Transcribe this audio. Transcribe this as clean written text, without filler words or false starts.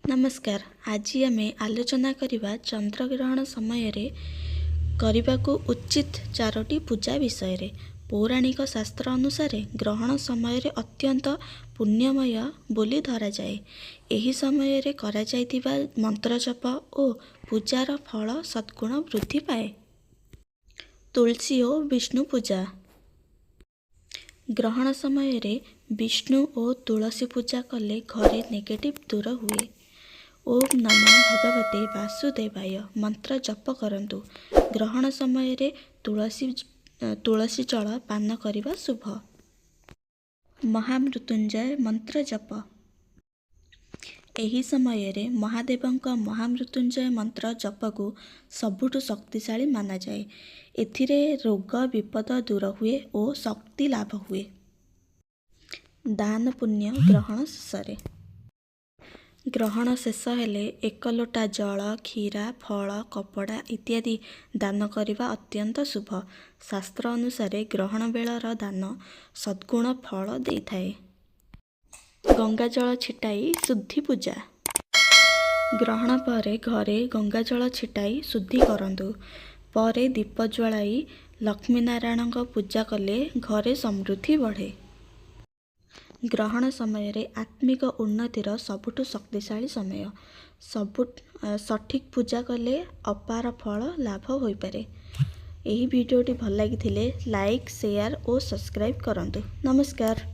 नमस्कार। आज आम आलोचना करवा चंद्रग्रहण समय करने उचित 4टी पूजा विषय रे। पौराणिक शास्त्र अनुसार ग्रहण समय अत्यंत पुण्यमय बोली धरा जाए। एही समय रे करा जाइतिबा मंत्र जप और पूजार फल सद्गुण वृद्धि पाए। तुलसी और विष्णु पूजा। ग्रहण समय रे विष्णु और तुलसी पूजा कले घरे नेगेटिव दूर हुए। ओम नमो भगवते वासुदेवाय मंत्र जप करंतु। ग्रहण समय रे तुलसी जल पान करने शुभ। महामृत्युंजय मंत्र जप। एही समय रे महादेवंक महामृत्युंजय मंत्र जप को सबुठु शक्तिशाली माना जाए। एथिरे रोग विपद दूर हुए और शक्ति लाभ हुए। दान पुण्य। ग्रहण शेष ग्रहण शेष हेले 1 लोटा जल क्षीरा फल कपड़ा इत्यादि दान करने अत्यंत शुभ। शास्त्र अनुसार ग्रहण बेलर दान सद्गुण फल दे थाए। गंगाजल छिटाई शुद्धि पूजा। ग्रहण पर घरे गंगाजल छिटाई शुद्धि करंतु। पर दीप ज्वालाई लक्ष्मी नारायण पूजा कले घरे समृद्धि बढ़े। ग्रहण समय रे आत्मिक उन्नतिर सबुठु शक्तिशाली समय। सठिक पूजा कले अपार फल लाभ हो पारे। यही वीडियोटी भल लगी लाइक शेयर और सब्सक्राइब करंतु। नमस्कार।